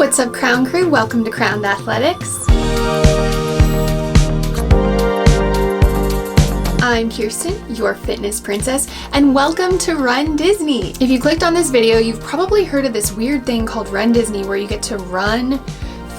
What's up, Crown Crew? Welcome to Crowned Athletics. I'm Kirsten, your fitness princess, and welcome to Run Disney. If you clicked on this video, you've probably heard of this weird thing called Run Disney where you get to run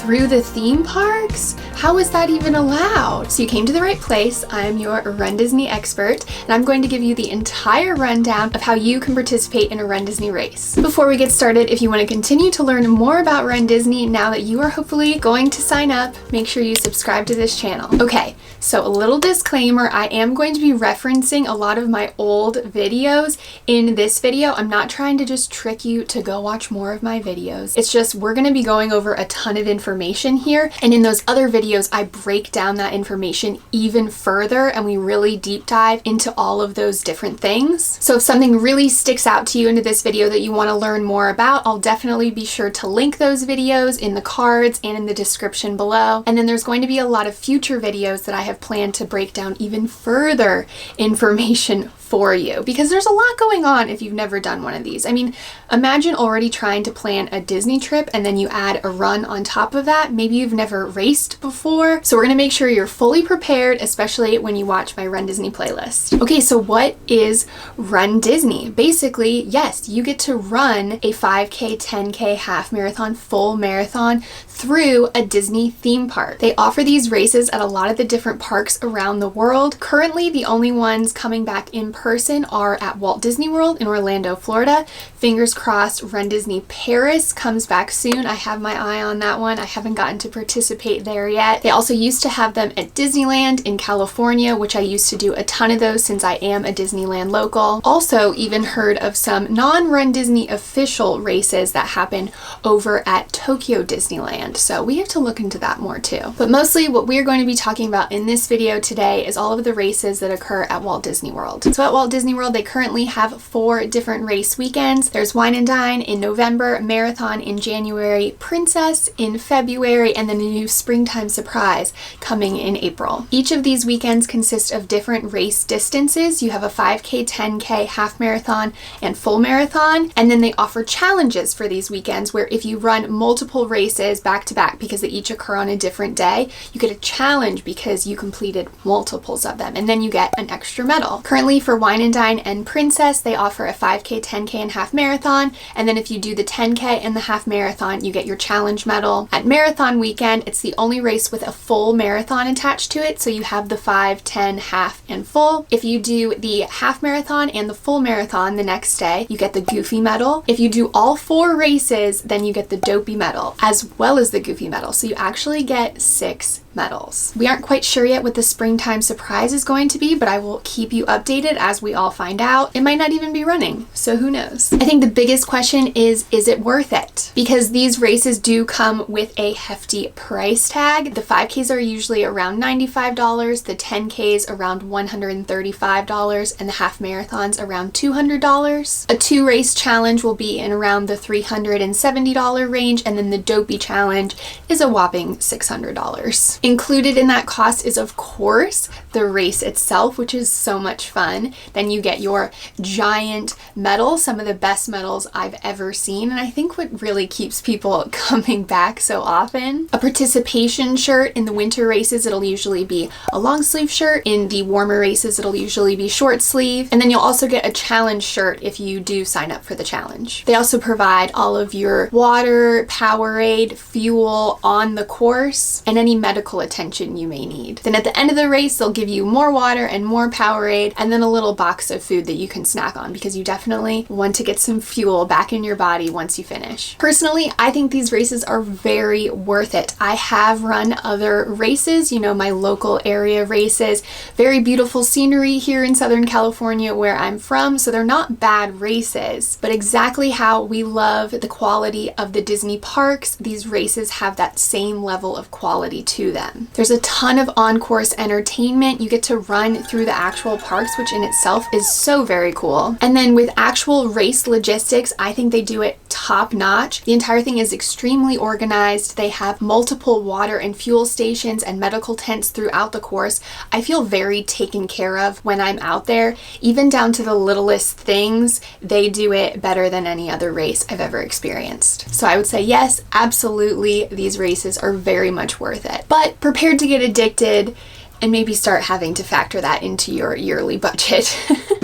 through the theme parks? How is that even allowed? So you came to the right place. I am your Run Disney expert, and I'm going to give you the entire rundown of how you can participate in a Run Disney race. Before we get started, if you want to continue to learn more about Run Disney now that you are hopefully going to sign up, make sure you subscribe to this channel. Okay, so a little disclaimer, I am going to be referencing a lot of my old videos in this video. I'm not trying to just trick you to go watch more of my videos. It's just we're going to be going over a ton of information here, and in those other videos I break down that information even further and we really deep dive into all of those different things. So if something really sticks out to you into this video that you want to learn more about, I'll definitely be sure to link those videos in the cards and in the description below. And then there's going to be a lot of future videos that I have planned to break down even further information for you, because there's a lot going on if you've never done one of these. I mean, imagine already trying to plan a Disney trip and then you add a run on top of that. Maybe you've never raced before. So we're going to make sure you're fully prepared, especially when you watch my Run Disney playlist. Okay, so what is Run Disney? Basically, yes, you get to run a 5K, 10K, half marathon, full marathon through a Disney theme park. They offer these races at a lot of the different parks around the world. Currently, the only ones coming back in person are at Walt Disney World in Orlando, Florida. Fingers crossed Run Disney Paris comes back soon. I have my eye on that one. I haven't gotten to participate there yet. They also used to have them at Disneyland in California, which I used to do a ton of those since I am a Disneyland local. Also even heard of some non-Run Disney official races that happen over at Tokyo Disneyland. So we have to look into that more too. But mostly what we're going to be talking about in this video today is all of the races that occur at Walt Disney World. So at Walt Disney World, they currently have 4 different race weekends. There's Wine and Dine in November, Marathon in January, Princess in February, and then a new Springtime Surprise coming in April. Each of these weekends consist of different race distances. You have a 5K, 10K, half marathon, and full marathon. And then they offer challenges for these weekends where if you run multiple races back to back, because they each occur on a different day, you get a challenge because you completed multiples of them, and then you get an extra medal. Currently for Wine and Dine and Princess, they offer a 5K, 10K, and half marathon, and then if you do the 10K and the half marathon, you get your challenge medal. At Marathon Weekend, it's the only race with a full marathon attached to it, so you have the 5, 10, half, and full. If you do the half marathon and the full marathon the next day, you get the Goofy medal. If you do all 4 races, then you get the Dopey medal, as well as the Goofy medal, so you actually get 6 medals. We aren't quite sure yet what the Springtime Surprise is going to be, but I will keep you updated as we all find out. It might not even be running, so who knows? I think the biggest question is it worth it? Because these races do come with a hefty price tag. The 5Ks are usually around $95, the 10Ks around $135, and the half marathons around $200. A 2-race challenge will be in around the $370 range, and then the Dopey challenge is a whopping $600. Included in that cost is, of course, the race itself, which is so much fun. Then you get your giant medal, some of the best medals I've ever seen, and I think what really keeps people coming back so often. A participation shirt. In the winter races, it'll usually be a long sleeve shirt. In the warmer races, it'll usually be short sleeve. And then you'll also get a challenge shirt if you do sign up for the challenge. They also provide all of your water, Powerade, fuel on the course, and any medical attention you may need. Then at the end of the race, they'll give you more water and more Powerade, and then a little box of food that you can snack on, because you definitely want to get some fuel back in your body once you finish. Personally, I think these races are very worth it. I have run other races, my local area races, very beautiful scenery here in Southern California where I'm from, so they're not bad races, but exactly how we love the quality of the Disney parks, these races have that same level of quality to them. There's a ton of on-course entertainment. You get to run through the actual parks, which in itself is so very cool. And then with actual race logistics, I think they do it top notch. The entire thing is extremely organized. They have multiple water and fuel stations and medical tents throughout the course. I feel very taken care of when I'm out there, even down to the littlest things. They do it better than any other race I've ever experienced. So I would say yes, absolutely, these races are very much worth it. But prepared to get addicted and maybe start having to factor that into your yearly budget.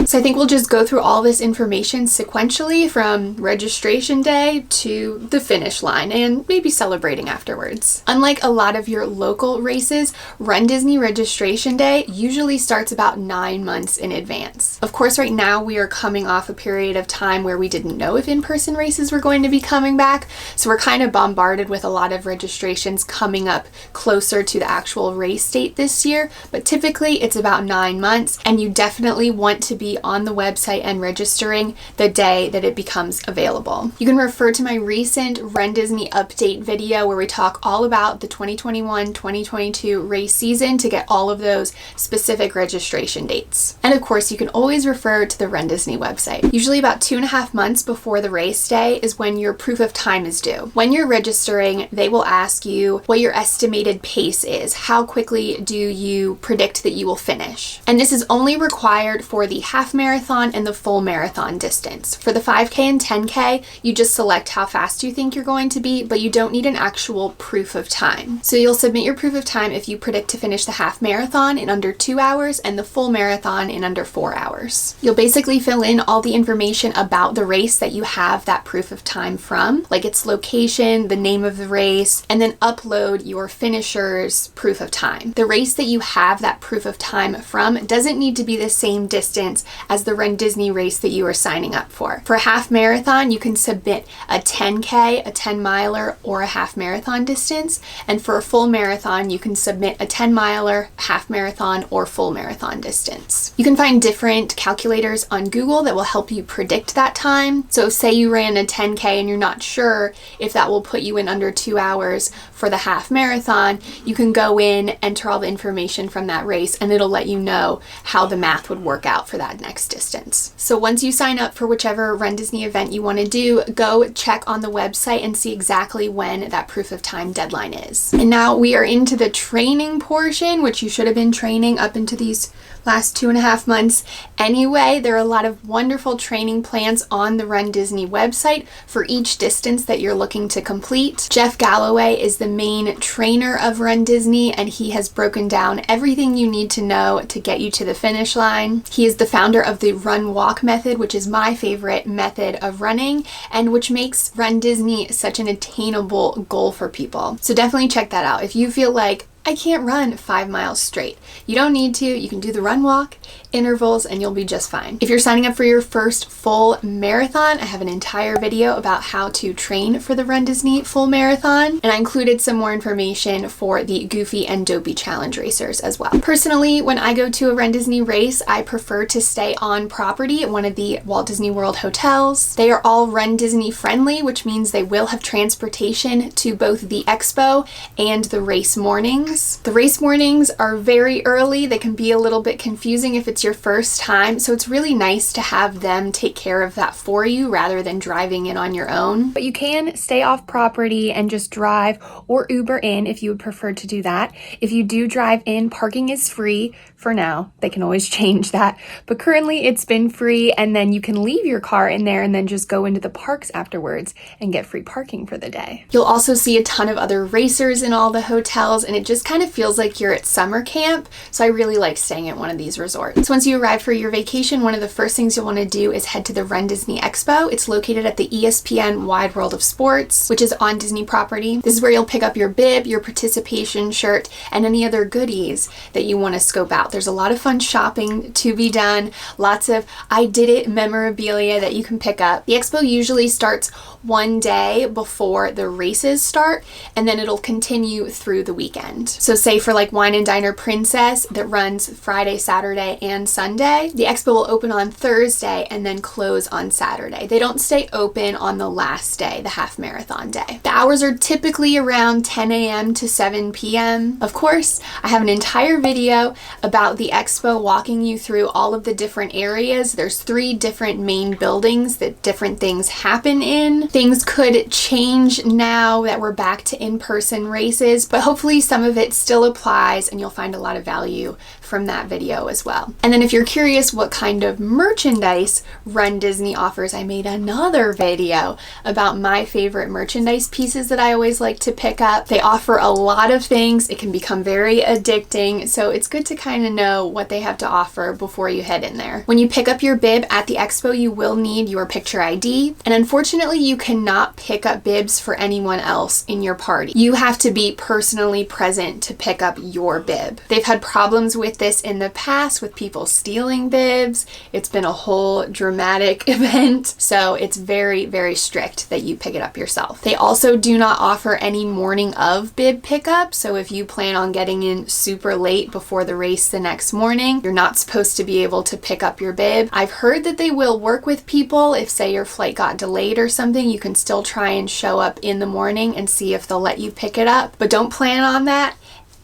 So I think we'll just go through all this information sequentially from registration day to the finish line and maybe celebrating afterwards. Unlike a lot of your local races, Run Disney registration day usually starts about 9 months in advance. Of course, right now we are coming off a period of time where we didn't know if in-person races were going to be coming back, so we're kind of bombarded with a lot of registrations coming up closer to the actual race date this year, but typically it's about 9 months, and you definitely want to be on the website and registering the day that it becomes available. You can refer to my recent Run Disney update video where we talk all about the 2021-2022 race season to get all of those specific registration dates. And of course, you can always refer to the Run Disney website. Usually about 2.5 months before the race day is when your proof of time is due. When you're registering, they will ask you what your estimated pace is. How quickly do you predict that you will finish? And this is only required for the half marathon and the full marathon distance. For the 5K and 10K, you just select how fast you think you're going to be, but you don't need an actual proof of time. So you'll submit your proof of time if you predict to finish the half marathon in under 2 hours and the full marathon in under 4 hours. You'll basically fill in all the information about the race that you have that proof of time from, like its location, the name of the race, and then upload your finisher's proof of time. The race that you have that proof of time from doesn't need to be the same distance as the Run Disney race that you are signing up for. For a half marathon, you can submit a 10K, a 10 miler, or a half marathon distance. And for a full marathon, you can submit a 10 miler, half marathon, or full marathon distance. You can find different calculators on Google that will help you predict that time. So say you ran a 10K and you're not sure if that will put you in under 2 hours for the half marathon, you can go in, enter all the information from that race, and it'll let you know how the math would work out for that next distance. So once you sign up for whichever Run Disney event you want to do, go check on the website and see exactly when that proof of time deadline is. And now we are into the training portion, which you should have been training up into these last 2.5 months anyway. There are a lot of wonderful training plans on the Run Disney website for each distance that you're looking to complete. Jeff Galloway is the main trainer of Run Disney, and he has broken down everything you need to know to get you to the finish line. He is the founder of the Run Walk method, which is my favorite method of running and which makes Run Disney such an attainable goal for people. So definitely check that out. If you feel like I can't run 5 miles straight, you don't need to. You can do the run walk intervals and you'll be just fine. If you're signing up for your first full marathon, I have an entire video about how to train for the Run Disney full marathon, and I included some more information for the Goofy and Dopey Challenge racers as well. Personally, when I go to a Run Disney race, I prefer to stay on property at one of the Walt Disney World hotels. They are all Run Disney friendly, which means they will have transportation to both the expo and the race mornings. The race mornings are very early. They can be a little bit confusing if it's your first time, so it's really nice to have them take care of that for you rather than driving in on your own. But you can stay off property and just drive or Uber in if you would prefer to do that. If you do drive in, parking is free for now. They can always change that, but currently it's been free, and then you can leave your car in there and then just go into the parks afterwards and get free parking for the day. You'll also see a ton of other racers in all the hotels, and it just kind of feels like you're at summer camp, so I really like staying at one of these resorts. So once you arrive for your vacation, one of the first things you'll want to do is head to the Run Disney Expo. It's located at the ESPN Wide World of Sports, which is on Disney property. This is where you'll pick up your bib, your participation shirt, and any other goodies that you want to scope out. There's a lot of fun shopping to be done, lots of I did it memorabilia that you can pick up. The expo usually starts one day before the races start, and then it'll continue through the weekend. weekend. So say for like Wine and Diner Princess that runs Friday, Saturday, and Sunday, the expo will open on Thursday and then close on Saturday. They don't stay open on the last day, the half marathon day. The hours are typically around 10 a.m. to 7 p.m. Of course, I have an entire video about the expo walking you through all of the different areas. There's 3 different main buildings that different things happen in. Things could change now that we're back to in-person races, but hopefully some of it still applies and you'll find a lot of value from that video as well. And then if you're curious what kind of merchandise Run Disney offers, I made another video about my favorite merchandise pieces that I always like to pick up. They offer a lot of things. It can become very addicting, so it's good to kind of know what they have to offer before you head in there. When you pick up your bib at the expo, you will need your picture ID, and unfortunately you cannot pick up bibs for anyone else in your party. You have to be personally present to pick up your bib. They've had problems with this in the past with people stealing bibs. It's been a whole dramatic event, so it's very, very strict that you pick it up yourself. They also do not offer any morning of bib pickup, so if you plan on getting in super late before the race the next morning, you're not supposed to be able to pick up your bib. I've heard that they will work with people if, say, your flight got delayed or something. You can still try and show up in the morning and see if they'll let you pick it up, but don't plan on that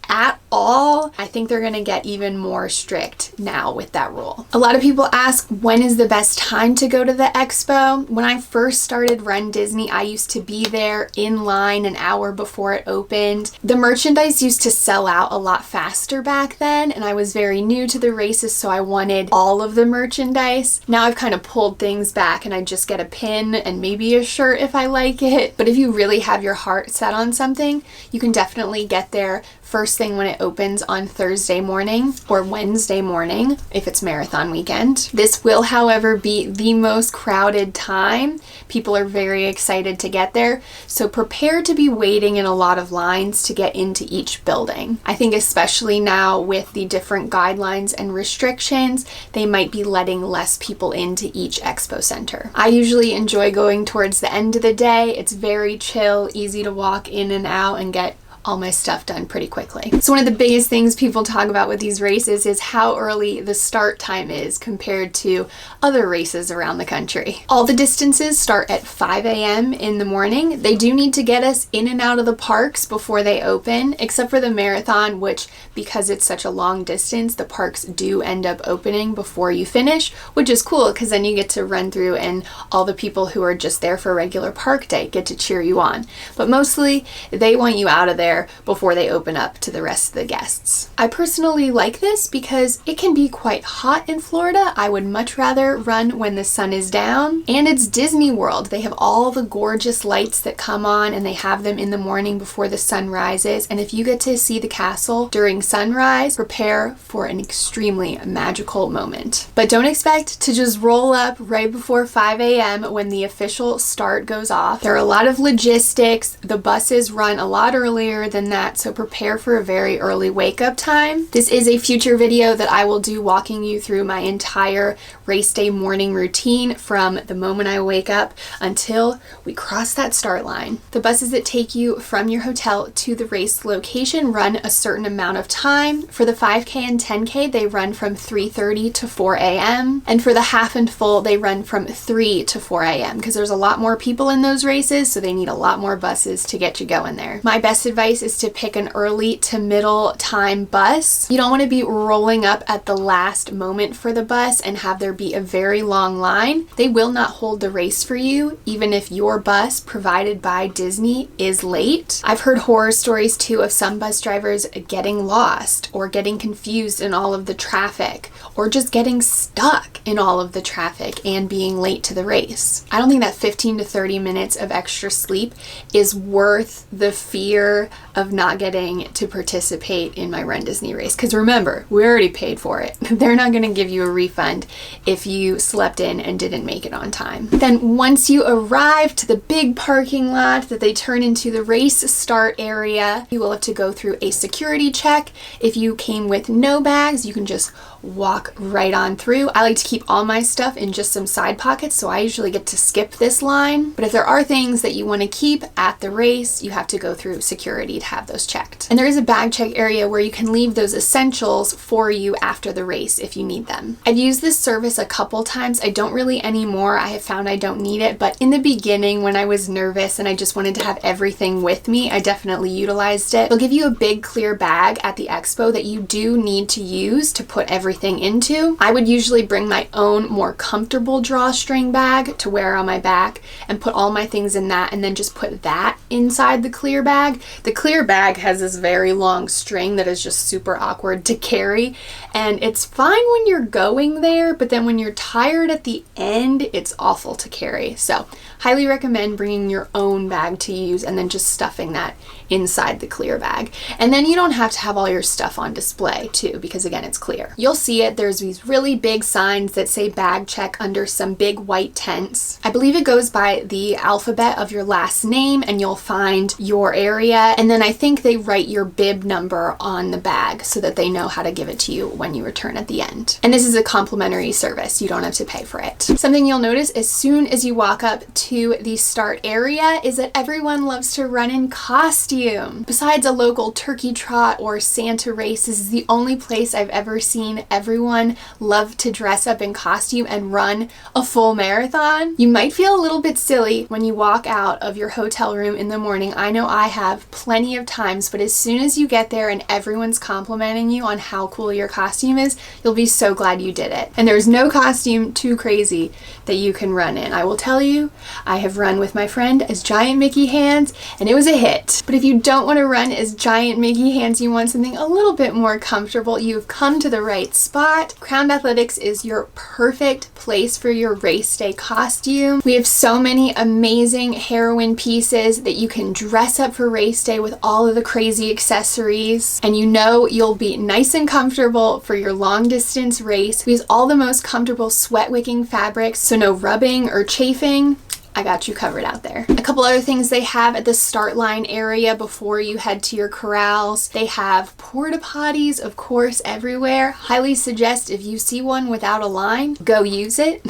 at all. I think they're going to get even more strict now with that rule. A lot of people ask, when is the best time to go to the expo? When I first started Run Disney, I used to be there in line an hour before it opened. The merchandise used to sell out a lot faster back then, and I was very new to the races, so I wanted all of the merchandise. Now I've kind of pulled things back and I just get a pin and maybe a shirt if I like it. But if you really have your heart set on something, you can definitely get there first thing when it opens on Thursday morning or Wednesday morning if it's marathon weekend. This will, however, be the most crowded time. People are very excited to get there, so prepare to be waiting in a lot of lines to get into each building. I think especially now with the different guidelines and restrictions, they might be letting less people into each expo center. I usually enjoy going towards the end of the day. It's very chill, easy to walk in and out and get all my stuff done pretty quickly. So one of the biggest things people talk about with these races is how early the start time is compared to other races around the country. All the distances start at 5 a.m. in the morning. They do need to get us in and out of the parks before they open, except for the marathon, which, because it's such a long distance, the parks do end up opening before you finish, which is cool because then you get to run through and all the people who are just there for a regular park day get to cheer you on. But mostly they want you out of there before they open up to the rest of the guests. I personally like this because it can be quite hot in Florida. I would much rather run when the sun is down, and it's Disney World. They have all the gorgeous lights that come on and they have them in the morning before the sun rises, and if you get to see the castle during sunrise, prepare for an extremely magical moment. But don't expect to just roll up right before 5 a.m. when the official start goes off. There are a lot of logistics. The buses run a lot earlier than that, so prepare for a very early wake up time. This is a future video that I will do walking you through my entire race day morning routine from the moment I wake up until we cross that start line. The buses that take you from your hotel to the race location run a certain amount of time. For the 5K and 10K, they run from 3:30 to 4 a.m. And for the half and full, they run from 3 to 4 a.m. because there's a lot more people in those races, so they need a lot more buses to get you going there. My best advice is to pick an early to middle time bus. You don't want to be rolling up at the last moment for the bus and have there be a very long line. They will not hold the race for you, even if your bus provided by Disney is late. I've heard horror stories too of some bus drivers getting lost or getting confused in all of the traffic or just getting stuck in all of the traffic and being late to the race. I don't think that 15 to 30 minutes of extra sleep is worth the fear of not getting to participate in my Run Disney race. Because remember, we already paid for it. They're not going to give you a refund if you slept in and didn't make it on time. Then once you arrive to the big parking lot that they turn into the race start area, you will have to go through a security check. If you came with no bags, you can just walk right on through. I like to keep all my stuff in just some side pockets, so I usually get to skip this line. But if there are things that you want to keep at the race, you have to go through security already to have those checked. And there is a bag check area where you can leave those essentials for you after the race if you need them. I've used this service a couple times. I don't really anymore. I have found I don't need it, but in the beginning when I was nervous and I just wanted to have everything with me, I definitely utilized it. They'll give you a big clear bag at the expo that you do need to use to put everything into. I would usually bring my own more comfortable drawstring bag to wear on my back and put all my things in that, and then just put that inside the clear bag. The clear bag has this very long string that is just super awkward to carry, and it's fine when you're going there, but then when you're tired at the end, it's awful to carry. So highly recommend bringing your own bag to use and then just stuffing that inside the clear bag. And then you don't have to have all your stuff on display too, because again, it's clear. You'll see it. There's these really big signs that say bag check under some big white tents. I believe it goes by the alphabet of your last name, and you'll find your area. And then I think they write your bib number on the bag so that they know how to give it to you when you return at the end. And this is a complimentary service. You don't have to pay for it. Something you'll notice as soon as you walk up to the start area is that everyone loves to run in costume. Besides a local turkey trot or Santa race, this is the only place I've ever seen everyone love to dress up in costume and run a full marathon. You might feel a little bit silly when you walk out of your hotel room in the morning. I know I have plenty of times, but as soon as you get there and everyone's complimenting you on how cool your costume is, you'll be so glad you did it. And there's no costume too crazy that you can run in. I will tell you, I have run with my friend as Giant Mickey Hands, and it was a hit. But if you don't want to run as Giant Mickey Hands, you want something a little bit more comfortable, you've come to the right spot. Crowned Athletics is your perfect place for your race day costume. We have so many amazing heroine pieces that you can dress up for race day with all of the crazy accessories, and you know you'll be nice and comfortable for your long distance race. We use all the most comfortable sweat wicking fabrics, so no rubbing or chafing. I got you covered out there. A couple other things they have at the start line area before you head to your corrals. They have porta potties, of course, everywhere. Highly suggest if you see one without a line, go use it.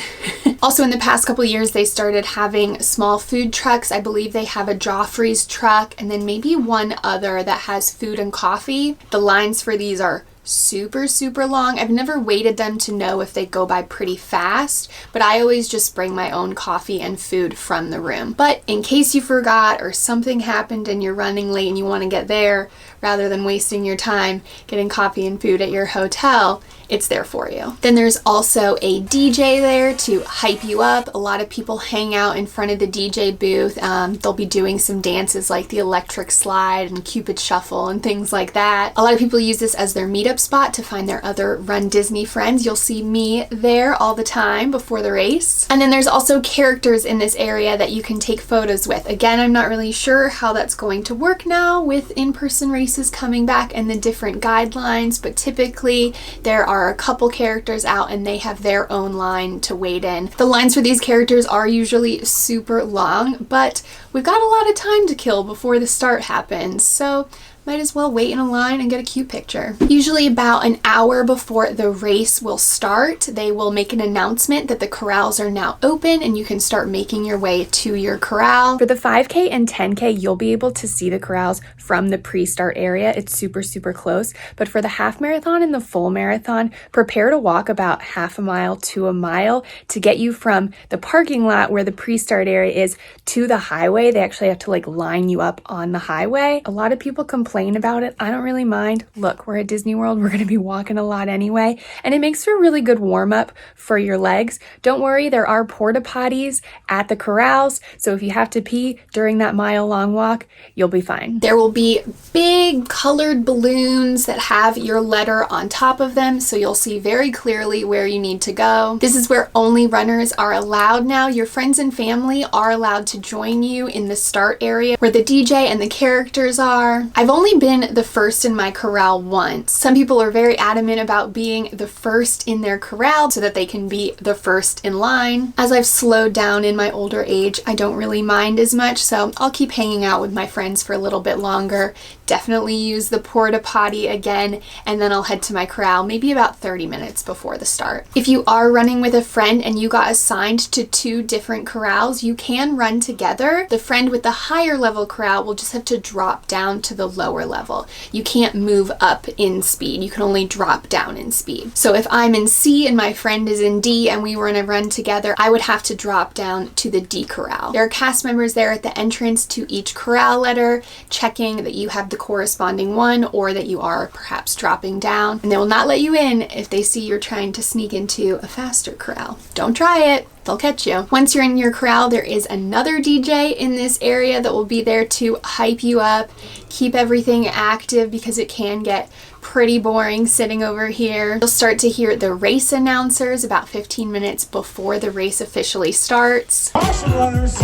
Also, in the past couple years, they started having small food trucks. I believe they have a Joffrey's truck and then maybe one other that has food and coffee. The lines for these are super long. I've never weighted them to know if they go by pretty fast, but I always just bring my own coffee and food from the room. But in case you forgot or something happened and you're running late and you want to get there, rather than wasting your time getting coffee and food at your hotel, it's there for you. Then there's also a DJ there to hype you up. A lot of people hang out in front of the DJ booth. They'll be doing some dances like the electric slide and Cupid shuffle and things like that. A lot of people use this as their meetup spot to find their other Run Disney friends. You'll see me there all the time before the race. And then there's also characters in this area that you can take photos with. Again, I'm not really sure how that's going to work now with in-person races coming back and the different guidelines, but typically there are a couple characters out and they have their own line to wait in. The lines for these characters are usually super long, but we've got a lot of time to kill before the start happens, so might as well wait in a line and get a cute picture. Usually about an hour before the race will start, they will make an announcement that the corrals are now open and you can start making your way to your corral. For the 5K and 10K, you'll be able to see the corrals from the pre-start area. It's super close. But for the half marathon and the full marathon, prepare to walk about half a mile to a mile to get you from the parking lot where the pre-start area is to the highway. They actually have to line you up on the highway. A lot of people complain about it. I don't really mind. Look, we're at Disney World. We're going to be walking a lot anyway, and it makes for a really good warm-up for your legs. Don't worry, there are porta potties at the corrals, so if you have to pee during that mile-long walk, you'll be fine. There will be big colored balloons that have your letter on top of them, so you'll see very clearly where you need to go. This is where only runners are allowed now. Your friends and family are allowed to join you in the start area where the DJ and the characters are. I've only only been the first in my corral once. Some people are very adamant about being the first in their corral so that they can be the first in line. As I've slowed down in my older age, I don't really mind as much, so I'll keep hanging out with my friends for a little bit longer. Definitely use the porta potty again, and then I'll head to my corral maybe about 30 minutes before the start. If you are running with a friend and you got assigned to 2 different corrals, you can run together. The friend with the higher level corral will just have to drop down to the lower level. You can't move up in speed. You can only drop down in speed. So if I'm in C and my friend is in D and we were in a run together, I would have to drop down to the D corral. There are cast members there at the entrance to each corral letter, checking that you have the corresponding one or that you are perhaps dropping down. And they will not let you in if they see you're trying to sneak into a faster corral. Don't try it. They'll catch you. Once you're in your corral, there is another DJ in this area that will be there to hype you up, keep everything active because it can get pretty boring sitting over here. You'll start to hear the race announcers about 15 minutes before the race officially starts. Caution runners,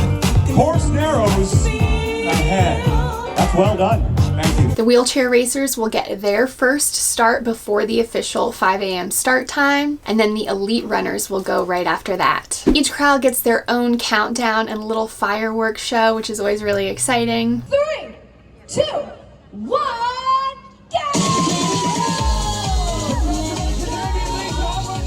course narrows ahead. That's well done. Thank you. The wheelchair racers will get their first start before the official 5 a.m. start time, and then the elite runners will go right after that. Each corral gets their own countdown and a little fireworks show, which is always really exciting. 3, 2, 1, go!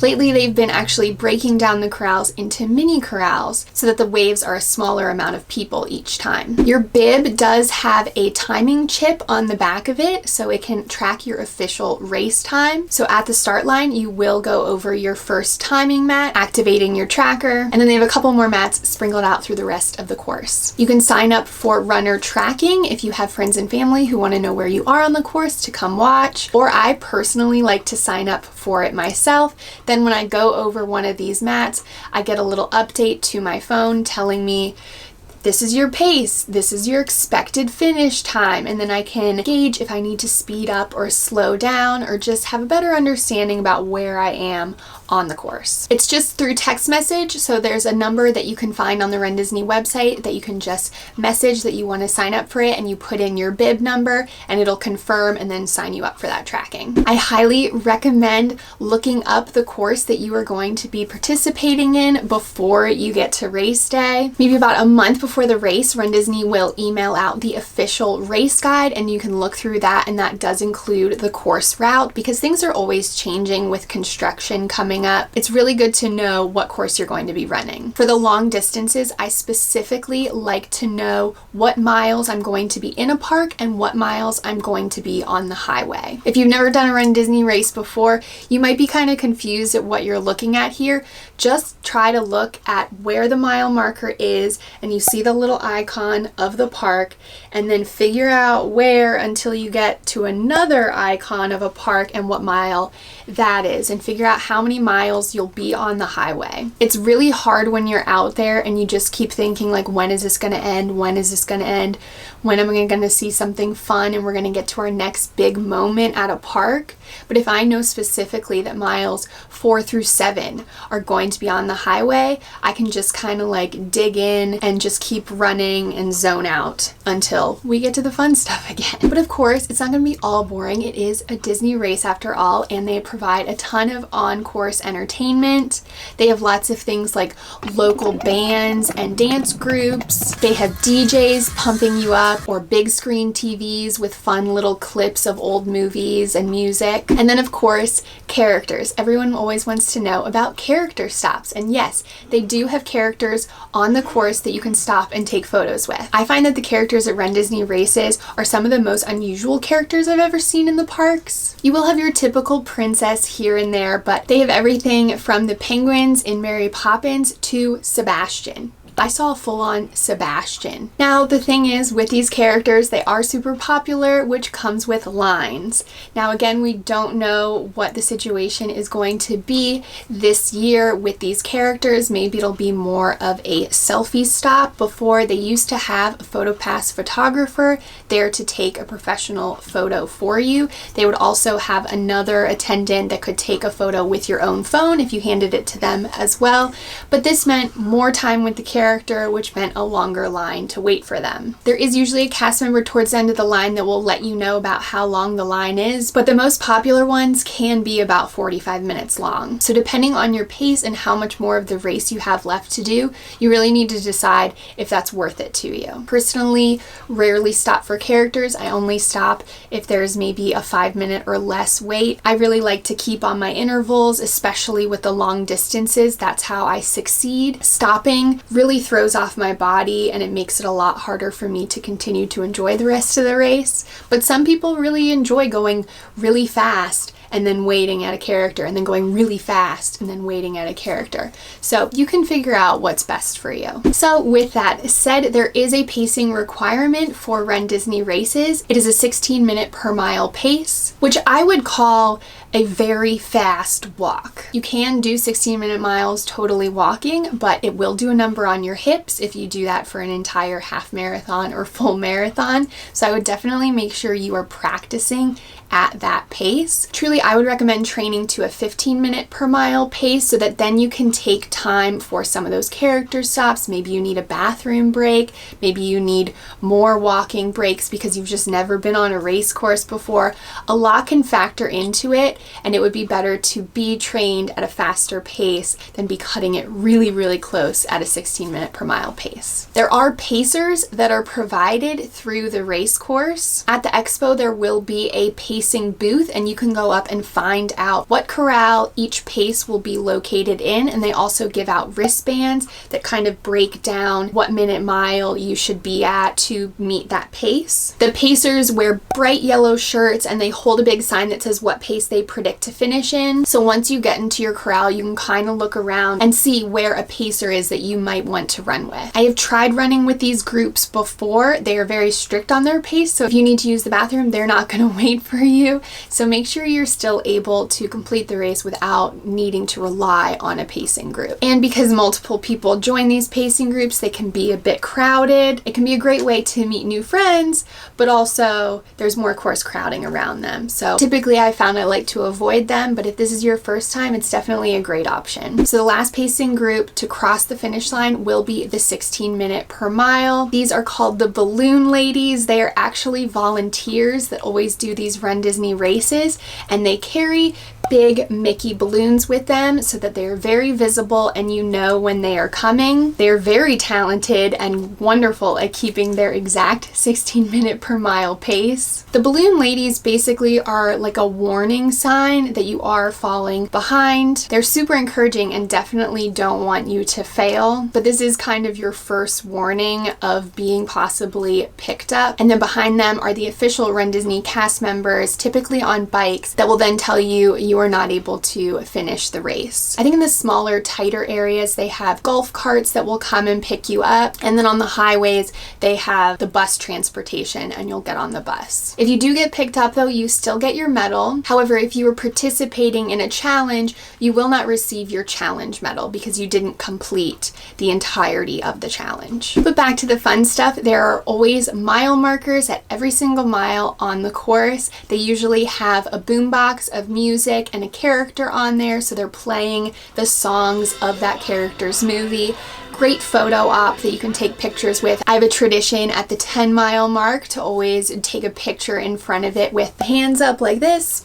Lately, they've been actually breaking down the corrals into mini corrals so that the waves are a smaller amount of people each time. Your bib does have a timing chip on the back of it so it can track your official race time. So at the start line, you will go over your first timing mat, activating your tracker, and then they have a couple more mats sprinkled out through the rest of the course. You can sign up for runner tracking if you have friends and family who want to know where you are on the course to come watch, or I personally like to sign up for it myself. Then when I go over one of these mats, I get a little update to my phone telling me this is your pace, this is your expected finish time, and then I can gauge if I need to speed up or slow down or just have a better understanding about where I am on the course. It's just through text message, so there's a number that you can find on the runDisney website that you can just message that you want to sign up for it, and you put in your bib number and it'll confirm and then sign you up for that tracking. I highly recommend looking up the course that you are going to be participating in before you get to race day. Maybe about a month before the race, runDisney will email out the official race guide and you can look through that, and that does include the course route because things are always changing with construction coming up. It's really good to know what course you're going to be running. For the long distances, I specifically like to know what miles I'm going to be in a park and what miles I'm going to be on the highway. If you've never done a runDisney race before, you might be kind of confused at what you're looking at here. Just try to look at where the mile marker is and you see the little icon of the park, and then figure out where until you get to another icon of a park and what mile that is, and figure out how many miles you'll be on the highway. It's really hard when you're out there and you just keep thinking like, when is this going to end? When is this going to end? When am I going to see something fun and we're going to get to our next big moment at a park? But if I know specifically that miles 4 through 7 are going to be on the highway, I can just kind of like dig in and just keep running and zone out until we get to the fun stuff again. But of course, it's not going to be all boring. It is a Disney race after all, and they provide a ton of on-course entertainment. They have lots of things like local bands and dance groups. They have DJs pumping you up, or big screen TVs with fun little clips of old movies and music. And then of course, characters. Everyone always wants to know about character stops. And yes, they do have characters on the course that you can stop and take photos with. I find that the characters at runDisney races are some of the most unusual characters I've ever seen in the parks. You will have your typical princess here and there, but they have everything from the penguins in Mary Poppins to Sebastian. I saw a full-on Sebastian. Now, the thing is, with these characters, they are super popular, which comes with lines. Now, again, we don't know what the situation is going to be this year with these characters. Maybe it'll be more of a selfie stop. Before, they used to have a PhotoPass photographer there to take a professional photo for you. They would also have another attendant that could take a photo with your own phone if you handed it to them as well. But this meant more time with the characters, character, which meant a longer line to wait for them. There is usually a cast member towards the end of the line that will let you know about how long the line is, but the most popular ones can be about 45 minutes long. So depending on your pace and how much more of the race you have left to do, you really need to decide if that's worth it to you. Personally, rarely stop for characters. I only stop if there's maybe a 5-minute or less wait. I really like to keep on my intervals, especially with the long distances. That's how I succeed. Stopping really throws off my body and it makes it a lot harder for me to continue to enjoy the rest of the race. But some people really enjoy going really fast and then waiting at a character, and then going really fast and then waiting at a character. So you can figure out what's best for you. So with that said, there is a pacing requirement for Run Disney races. It is a 16-minute per mile pace, which I would call a very fast walk. You can do 16-minute miles totally walking, but it will do a number on your hips if you do that for an entire half marathon or full marathon. So I would definitely make sure you are practicing at that pace. Truly, I would recommend training to a 15-minute per mile pace so that then you can take time for some of those character stops. Maybe you need a bathroom break. Maybe you need more walking breaks because you've just never been on a race course before. A lot can factor into it, and it would be better to be trained at a faster pace than be cutting it really, really close at a 16-minute per mile pace. There are pacers that are provided through the race course. At the expo, there will be a pacing booth, and you can go up and find out what corral each pace will be located in, and they also give out wristbands that kind of break down what minute mile you should be at to meet that pace. The pacers wear bright yellow shirts and they hold a big sign that says what pace they predict to finish in. So once you get into your corral, you can kind of look around and see where a pacer is that you might want to run with. I have tried running with these groups before. They are very strict on their pace, so if you need to use the bathroom, they're not going to wait for you. So make sure you're still able to complete the race without needing to rely on a pacing group. And because multiple people join these pacing groups, they can be a bit crowded. It can be a great way to meet new friends, but also there's more course crowding around them. So typically I found I like to avoid them, but if this is your first time, it's definitely a great option. So the last pacing group to cross the finish line will be the 16-minute per mile. These are called the Balloon Ladies. They are actually volunteers that always do these Run Disney races, and they carry big Mickey balloons with them so that they are very visible and you know when they are coming. They are very talented and wonderful at keeping their exact 16-minute per mile pace. The Balloon Ladies basically are like a warning sign that you are falling behind. They're super encouraging and definitely don't want you to fail, but this is kind of your first warning of being possibly picked up. And then behind them are the official Run Disney cast members, typically on bikes, that will then tell you you are not able to finish the race. I think in the smaller, tighter areas, they have golf carts that will come and pick you up. And then on the highways, they have the bus transportation and you'll get on the bus. If you do get picked up though, you still get your medal. However, if you were participating in a challenge, you will not receive your challenge medal because you didn't complete the entirety of the challenge. But back to the fun stuff, there are always mile markers at every single mile on the course. They usually have a boombox of music and a character on there, so they're playing the songs of that character's movie. Great photo op that you can take pictures with. I have a tradition at the 10-mile mark to always take a picture in front of it with hands up like this.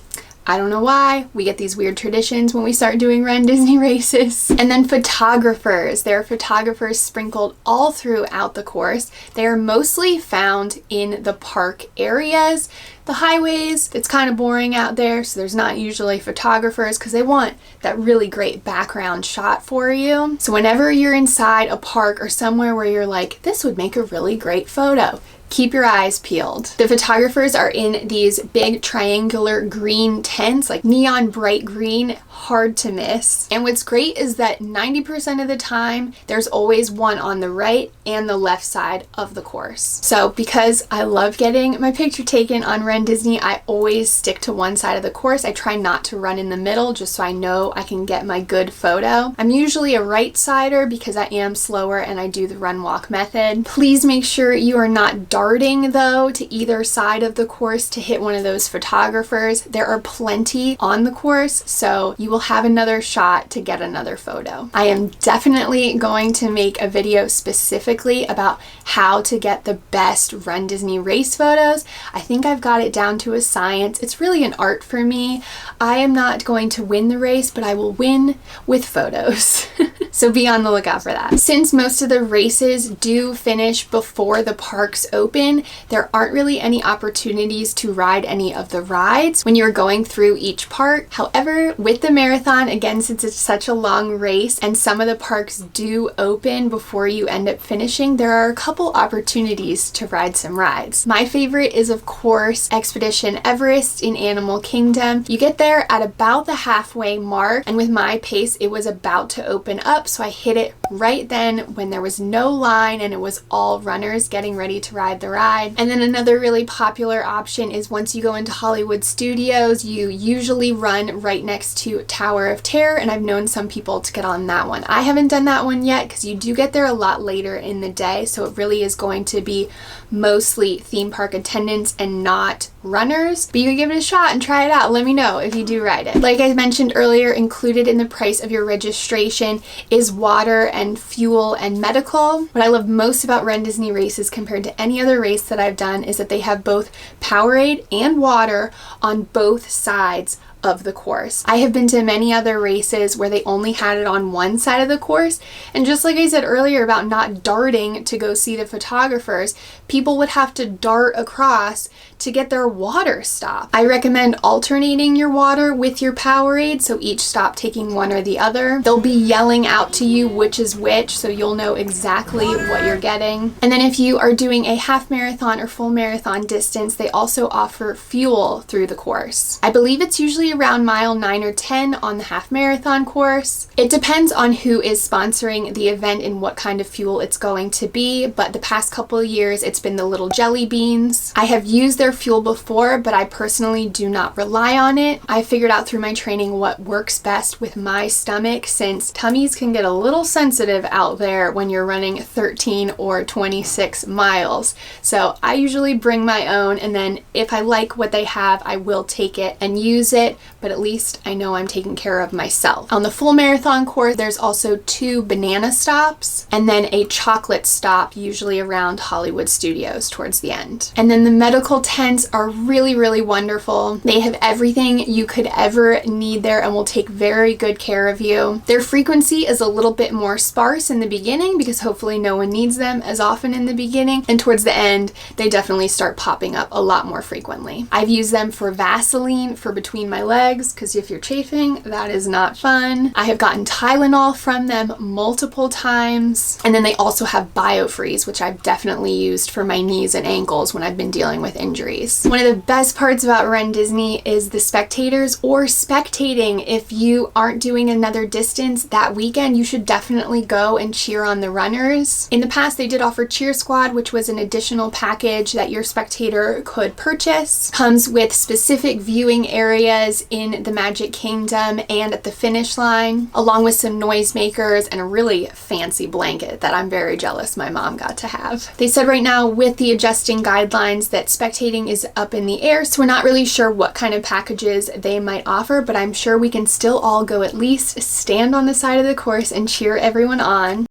I don't know why. We get these weird traditions when we start doing Run Disney races. And then photographers. There are photographers sprinkled all throughout the course. They are mostly found in the park areas. The highways, it's kind of boring out there, so there's not usually photographers because they want that really great background shot for you. So whenever you're inside a park or somewhere where you're like, this would make a really great photo, keep your eyes peeled. The photographers are in these big triangular green tents, like neon bright green, hard to miss. And what's great is that 90% of the time, there's always one on the right and the left side of the course. So because I love getting my picture taken on Run Disney, I always stick to one side of the course. I try not to run in the middle just so I know I can get my good photo. I'm usually a right sider because I am slower and I do the run walk method. Please make sure you are not darting though to either side of the course to hit one of those photographers, there are plenty on the course, so you will have another shot to get another photo. I am definitely going to make a video specifically about how to get the best Run Disney race photos. I think I've got it down to a science. It's really an art for me. I am not going to win the race, but I will win with photos. So be on the lookout for that. Since most of the races do finish before the parks open, there aren't really any opportunities to ride any of the rides when you're going through each park. However, with the marathon, again, since it's such a long race and some of the parks do open before you end up finishing, there are a couple opportunities to ride some rides. My favorite is, of course, Expedition Everest in Animal Kingdom. You get there at about the halfway mark, and with my pace, it was about to open up, so I hit it right then when there was no line and it was all runners getting ready to ride the ride. And then another really popular option is once you go into Hollywood Studios, you usually run right next to Tower of Terror, and I've known some people to get on that one. I haven't done that one yet because you do get there a lot later in the day, so it really is going to be mostly theme park attendants and not runners, but you can give it a shot and try it out. Let me know if you do ride it. Like I mentioned earlier, included in the price of your registration is water and fuel and medical. What I love most about Run Disney races compared to any other race that I've done is that they have both Powerade and water on both sides of the course. I have been to many other races where they only had it on one side of the course, and just like I said earlier about not darting to go see the photographers, people would have to dart across to get their water stop. I recommend alternating your water with your Powerade, so each stop taking one or the other. They'll be yelling out to you which is which, so you'll know exactly what you're getting. And then if you are doing a half marathon or full marathon distance, they also offer fuel through the course. I believe it's usually around mile 9 or 10 on the half marathon course. It depends on who is sponsoring the event and what kind of fuel it's going to be, but the past couple of years it's been the little jelly beans. I have used their fuel before, but I personally do not rely on it. I figured out through my training what works best with my stomach, since tummies can get a little sensitive out there when you're running 13 or 26 miles. So I usually bring my own, and then if I like what they have, I will take it and use it, but at least I know I'm taking care of myself. On the full marathon course, there's also 2 banana stops and then a chocolate stop, usually around Hollywood Studios towards the end. And then the medical tents are really, really wonderful. They have everything you could ever need there and will take very good care of you. Their frequency is a little bit more sparse in the beginning because hopefully no one needs them as often in the beginning, and towards the end they definitely start popping up a lot more frequently. I've used them for Vaseline for between my legs because if you're chafing, that is not fun. I have gotten Tylenol from them multiple times, and then they also have BioFreeze, which I've definitely used for my knees and ankles when I've been dealing with injuries. One of the best parts about Run Disney is the spectators or spectating. If you aren't doing another distance that weekend, you should definitely go and cheer on the runners. In the past, they did offer Cheer Squad, which was an additional package that your spectator could purchase. Comes with specific viewing areas in the Magic Kingdom and at the finish line, along with some noisemakers and a really fancy blanket that I'm very jealous my mom got to have. They said right now with the adjusting guidelines that spectating is up in the air, so we're not really sure what kind of packages they might offer, but I'm sure we can still all go at least stand on the side of the course and cheer everyone on.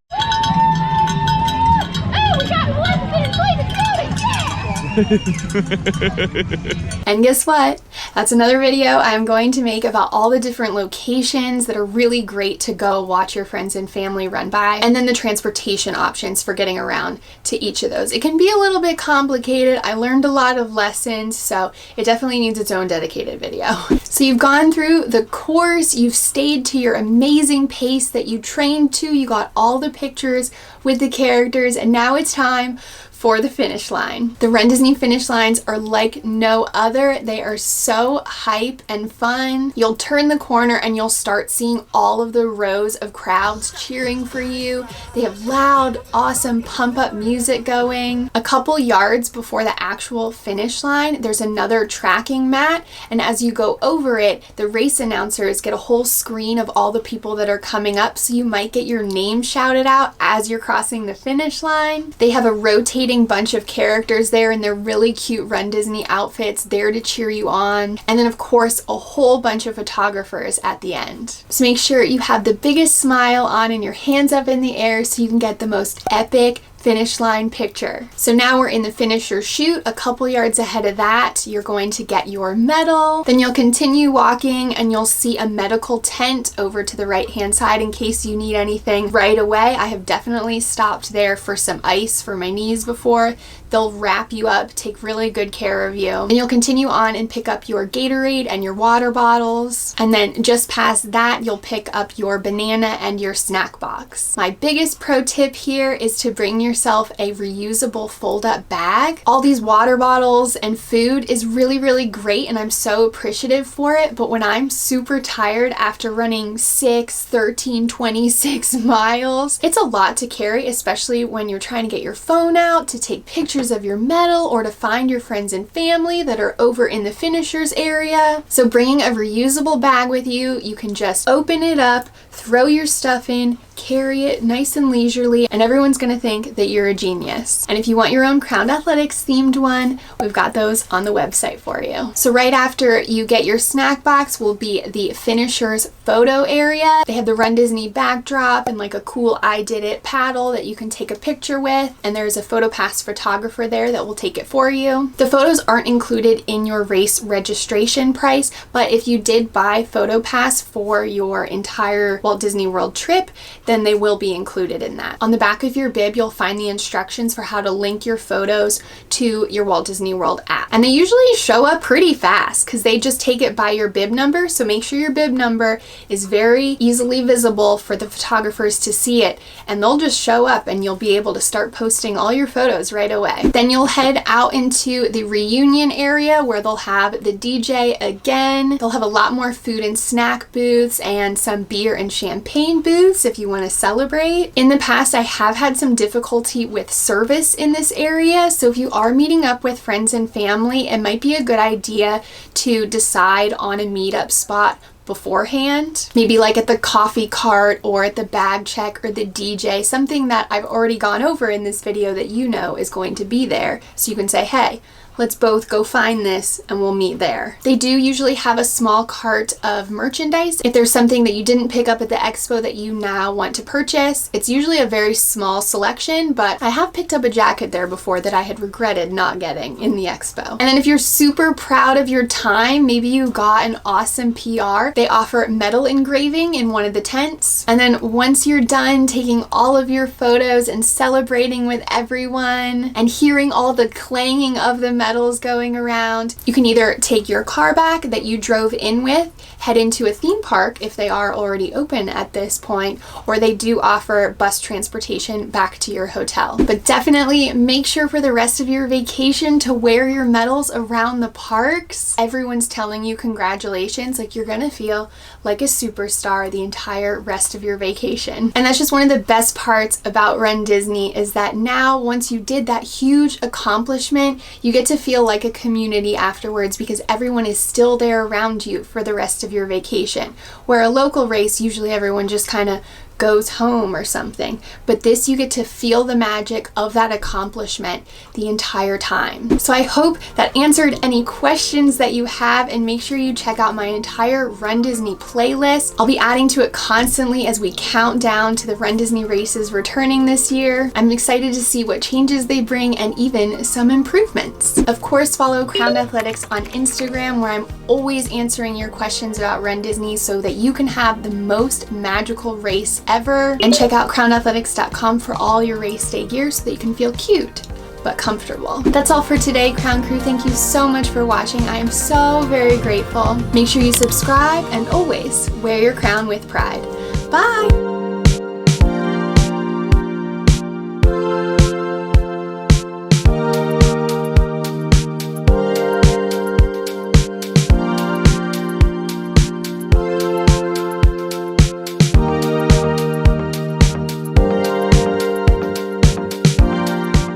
And guess what? That's another video I'm going to make about all the different locations that are really great to go watch your friends and family run by, and then the transportation options for getting around to each of those. It can be a little bit complicated. I learned a lot of lessons, so it definitely needs its own dedicated video. So you've gone through the course, you've stayed to your amazing pace that you trained to, you got all the pictures with the characters, and now it's time for the finish line. The Run Disney finish lines are like no other. They are so hype and fun. You'll turn the corner and you'll start seeing all of the rows of crowds cheering for you. They have loud, awesome pump up music going. A couple yards before the actual finish line, there's another tracking mat, and as you go over it, the race announcers get a whole screen of all the people that are coming up, so you might get your name shouted out as you're crossing the finish line. They have a rotating rotating bunch of characters there in their really cute Run Disney outfits there to cheer you on. And then of course a whole bunch of photographers at the end. So make sure you have the biggest smile on and your hands up in the air so you can get the most epic finish line picture. So now we're in the finisher chute. A couple yards ahead of that, you're going to get your medal. Then you'll continue walking and you'll see a medical tent over to the right hand side in case you need anything right away. I have definitely stopped there for some ice for my knees before. They'll wrap you up, take really good care of you. And you'll continue on and pick up your Gatorade and your water bottles. And then just past that, you'll pick up your banana and your snack box. My biggest pro tip here is to bring yourself a reusable fold-up bag. All these water bottles and food is really, really great, and I'm so appreciative for it. But when I'm super tired after running 6, 13, 26 miles, it's a lot to carry, especially when you're trying to get your phone out to take pictures of your medal or to find your friends and family that are over in the finishers area. So bringing a reusable bag with you, you can just open it up, throw your stuff in, carry it nice and leisurely, and everyone's gonna think that you're a genius. And if you want your own Crowned Athletics themed one, we've got those on the website for you. So right after you get your snack box will be the finishers photo area. They have the Run Disney backdrop and like a cool I Did It paddle that you can take a picture with, and there's a PhotoPass photographer there that will take it for you. The photos aren't included in your race registration price, but if you did buy PhotoPass for your entire Walt Disney World trip, then they will be included in that. On the back of your bib, you'll find the instructions for how to link your photos to your Walt Disney World app. And they usually show up pretty fast because they just take it by your bib number. So make sure your bib number is very easily visible for the photographers to see it, and they'll just show up and you'll be able to start posting all your photos right away. Then you'll head out into the reunion area where they'll have the DJ again. They'll have a lot more food and snack booths and some beer and champagne booths if you want to celebrate. In the past, I have had some difficulty with service in this area, so if you are meeting up with friends and family, it might be a good idea to decide on a meetup spot beforehand, maybe like at the coffee cart or at the bag check or the DJ, something that I've already gone over in this video that you know is going to be there, so you can say, hey, let's both go find this and we'll meet there. They do usually have a small cart of merchandise. If there's something that you didn't pick up at the expo that you now want to purchase, it's usually a very small selection, but I have picked up a jacket there before that I had regretted not getting in the expo. And then if you're super proud of your time, maybe you got an awesome PR, they offer metal engraving in one of the tents. And then once you're done taking all of your photos and celebrating with everyone and hearing all the clanging of the medals going around, you can either take your car back that you drove in with, head into a theme park if they are already open at this point, or they do offer bus transportation back to your hotel. But definitely make sure for the rest of your vacation to wear your medals around the parks. Everyone's telling you congratulations, like you're gonna feel like a superstar the entire rest of your vacation. And that's just one of the best parts about Run Disney, is that now once you did that huge accomplishment, you get to feel like a community afterwards because everyone is still there around you for the rest of your vacation. Where a local race, usually everyone just kind of goes home or something, but this you get to feel the magic of that accomplishment the entire time. So I hope that answered any questions that you have, and make sure you check out my entire Run Disney playlist. I'll be adding to it constantly as we count down to the Run Disney races returning this year. I'm excited to see what changes they bring and even some improvements. Of course, follow Crowned Athletics on Instagram, where I'm always answering your questions about Run Disney so that you can have the most magical race ever. And check out crownathletics.com for all your race day gear so that you can feel cute but comfortable. That's all for today, Crown Crew. Thank you so much for watching. I am so very grateful. Make sure you subscribe and always wear your crown with pride. Bye!